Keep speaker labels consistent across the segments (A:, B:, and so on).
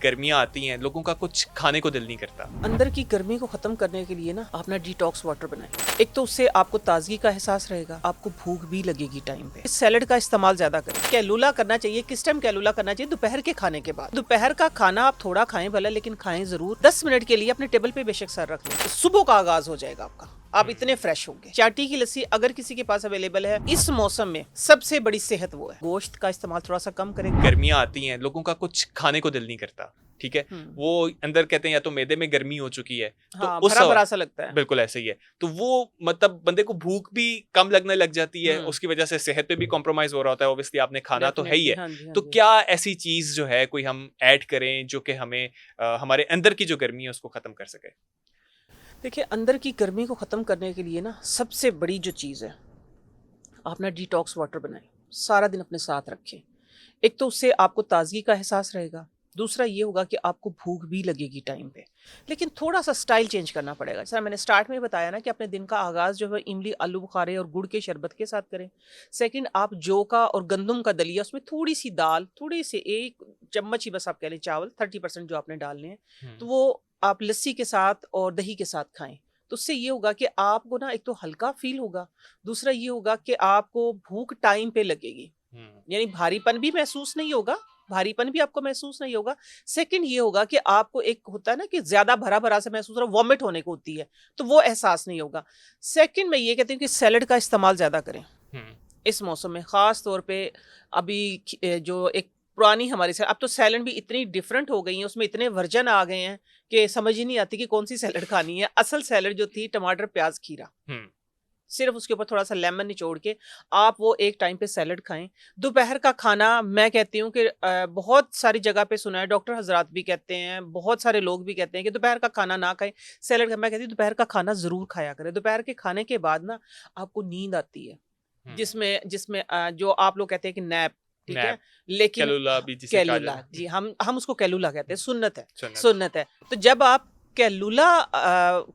A: गर्मियाँ आती हैं, लोगों का कुछ खाने को दिल नहीं करता।
B: अंदर की गर्मी को खत्म करने के लिए ना अपना डिटॉक्स वाटर बनाएं। एक तो उससे आपको ताजगी का एहसास रहेगा, आपको भूख भी लगेगी टाइम पे। इस सैलेड का इस्तेमाल ज्यादा करें। कैलुला करना चाहिए। किस टाइम कैलुला करना चाहिए? दोपहर के खाने के बाद। दोपहर का खाना आप थोड़ा खाएं भला, लेकिन खाएं जरूर। 10 मिनट के लिए अपने टेबल पे बेशक सर रख लें। सुबह का आगाज हो जाएगा आपका, आप इतने फ्रेश होंगे। चाटी की लस्सी अगर किसी के पास अवेलेबल है इस मौसम में, सबसे बड़ी सेहत वो है। गोश्त का इस्तेमाल थोड़ा सा कम करें।
A: गर्मियाँ आती हैं, लोगों का कुछ खाने को दिल नहीं करता, ठीक है। वो अंदर कहते हैं या तो मैदे में गर्मी हो चुकी है, तो
B: हाँ,
A: उस
B: भरा भरा सा लगता है।
A: बिल्कुल ऐसे ही है। तो वो मतलब बंदे को भूख भी कम लगने लग जाती है, उसकी वजह से सेहत पे भी कॉम्प्रोमाइज हो रहा होता है। ऑब्वियसली आपने खाना तो है ही है।
B: हाँ जी, हाँ
A: तो
B: जी।
A: क्या ऐसी चीज जो है कोई हम ऐड करें जो कि हमें हमारे अंदर की जो गर्मी है उसको खत्म कर सके?
B: देखिए, अंदर की गर्मी को ख़त्म करने के लिए ना सबसे बड़ी जो चीज़ है, आप अपना डिटॉक्स वाटर बनाएं। सारा दिन अपने साथ रखें। एक तो उससे आपको ताजगी का एहसास रहेगा, दूसरा ये होगा कि आपको भूख भी लगेगी टाइम पे। लेकिन थोड़ा सा स्टाइल चेंज करना पड़ेगा। सर, मैंने स्टार्ट में बताया ना कि अपने दिन का आगाज़ जो है इमली, आलू बुखारे और गुड़ के शरबत के साथ करें। सेकंड, आप जौ का और गंदम का दलिया, उसमें थोड़ी सी दाल, थोड़ी सी 1 चम्मच ही बस आप कह लें चावल, 30% जो आपने डालने हैं, तो वो आप लस्सी के साथ और दही के साथ खाएं। तो उससे ये होगा कि आपको ना एक तो हल्का फील होगा, दूसरा ये होगा कि आपको भूख टाइम पे लगेगी, यानी भारीपन भी महसूस नहीं होगा। भारीपन भी आपको महसूस नहीं होगा। सेकंड ये होगा कि आपको एक होता है ना कि ज्यादा भरा भरा से महसूस हो रहा है, वॉमिट होने को होती है, तो वो एहसास नहीं होगा। सेकंड मैं ये कहती हूँ कि सैलेड का इस्तेमाल ज्यादा करें इस मौसम में, खास तौर पे। अभी जो एक पुरानी हमारी सैलड, अब तो सैलड भी इतनी डिफरेंट हो गई है, उसमें इतने वर्जन आ गए हैं कि समझ ही नहीं आती कि कौन सी सैलड खानी है। असल सैलड जो थी टमाटर प्याज खीरा, सिर्फ उसके ऊपर थोड़ा सा लेमन निचोड़ के आप वो एक टाइम पे सैलड खाएं। दोपहर का खाना मैं कहती हूँ कि बहुत सारी जगह पे सुना है, डॉक्टर हजरात भी कहते हैं, बहुत सारे लोग भी कहते हैं कि दोपहर का खाना ना खाएं, सैलड। मैं कहती हूँ दोपहर का खाना जरूर खाया करें। दोपहर के खाने के बाद ना आपको नींद आती है, जिसमें जिसमें जो आप लोग कहते हैं कि नैप, ठीक है, लेकिन
A: कैलुला भी जिसे कहा
B: कैलुला,
A: जाता है।
B: जी, हम उसको कैलुला कहते हैं। सुन्नत है,
A: सुन्नत।
B: सुन्नत है। तो जब आप कैलुला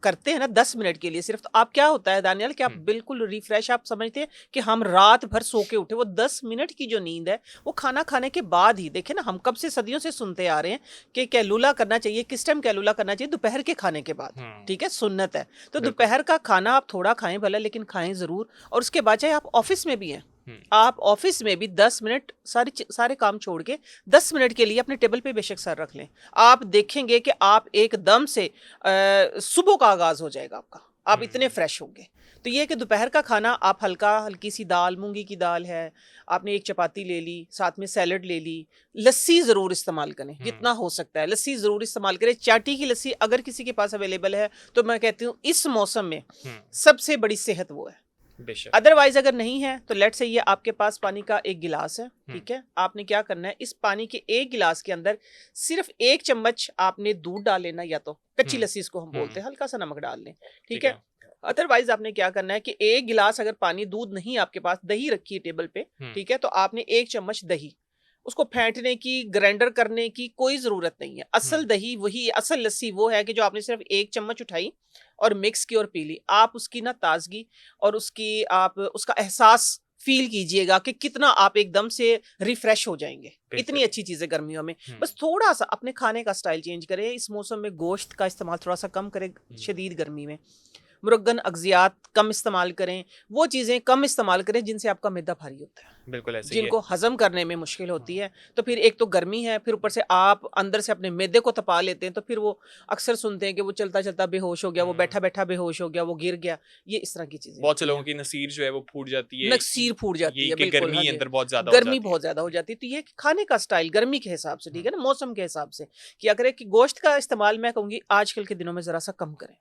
B: करते हैं ना 10 मिनट के लिए सिर्फ, तो आप क्या होता है दानियाल कि आप बिल्कुल रिफ्रेश, आप समझते हैं कि हम रात भर सो के उठे। वो 10 मिनट की जो नींद है वो खाना खाने के बाद ही। देखे ना, हम कब से सदियों से सुनते आ रहे हैं कि कैलुला करना चाहिए। किस टाइम कैलुला करना चाहिए? दोपहर के खाने के बाद, ठीक है, सुन्नत है। तो दोपहर का खाना आप थोड़ा खाएं भला, लेकिन खाएं जरूर। और उसके बाद चाहे आप ऑफिस में भी हैं, आप ऑफिस में भी 10 मिनट सारे काम छोड़ के 10 मिनट के लिए अपने टेबल पे बेशक सर रख लें। आप देखेंगे कि आप एकदम से सुबह का आगाज हो जाएगा आपका, आप इतने फ्रेश होंगे। तो ये कि दोपहर का खाना आप हल्की सी दाल, मूंगी की दाल है, आपने एक चपाती ले ली, साथ में सैलड ले ली। लस्सी जरूर इस्तेमाल करें, जितना हो सकता है लस्सी जरूर इस्तेमाल करें। चाटी की लस्सी अगर किसी के पास अवेलेबल है, तो मैं कहती हूँ इस मौसम में सबसे बड़ी सेहत वो है। अदरवाइज अगर नहीं है तो लेट से ये आपके पास पानी का एक गिलास है, ठीक है, आपने क्या करना है, इस पानी के एक गिलास के अंदर सिर्फ 1 चम्मच आपने दूध डाल लेना, या तो कच्ची लस्सी इसको हम बोलते हैं, हल्का सा नमक डाल लें, ठीक है। अदरवाइज आपने क्या करना है कि 1 गिलास अगर पानी, दूध नहीं आपके पास, दही रखी है टेबल पे, ठीक है, तो आपने 1 चम्मच दही, उसको फेंटने की, ग्राइंडर करने की कोई जरूरत नहीं है। असल दही वही, असल लस्सी वो है कि जो आपने सिर्फ 1 चम्मच उठाई और मिक्स की और पी ली। आप उसकी ना ताजगी और उसकी आप उसका एहसास फील कीजिएगा कि कितना आप एकदम से रिफ्रेश हो जाएंगे। इतनी अच्छी चीज है गर्मियों में। बस थोड़ा सा अपने खाने का स्टाइल चेंज करें इस मौसम में। गोश्त का इस्तेमाल थोड़ा सा कम करें शदीद गर्मी में। मुरग्गन अगजियात कम इस्तेमाल करें, वो चीज़ें कम इस्तेमाल करें जिनसे आपका मैदा भारी होता है,
A: बिल्कुल ऐसे
B: जिनको हजम करने में मुश्किल होती है। तो फिर एक तो गर्मी है, फिर ऊपर से आप अंदर से अपने मैदे को तपा लेते हैं, तो फिर वो अक्सर सुनते हैं कि वो चलता चलता बेहोश हो गया, वो बैठा बैठा बेहोश हो गया, वो गिर गया। ये इस तरह की चीजें,
A: बहुत से लोगों की नसीर जो है वो फूट जाती है,
B: नसीर फूट जाती है, बिल्कुल,
A: गर्मी अंदर बहुत ज्यादा
B: गर्मी बहुत ज्यादा हो जाती है। तो ये खाने का स्टाइल गर्मी के हिसाब से, ठीक है ना, मौसम के हिसाब से किया करें। कि गोश्त का इस्तेमाल मैं कहूँगी आजकल के दिनों में जरा सा कम करें।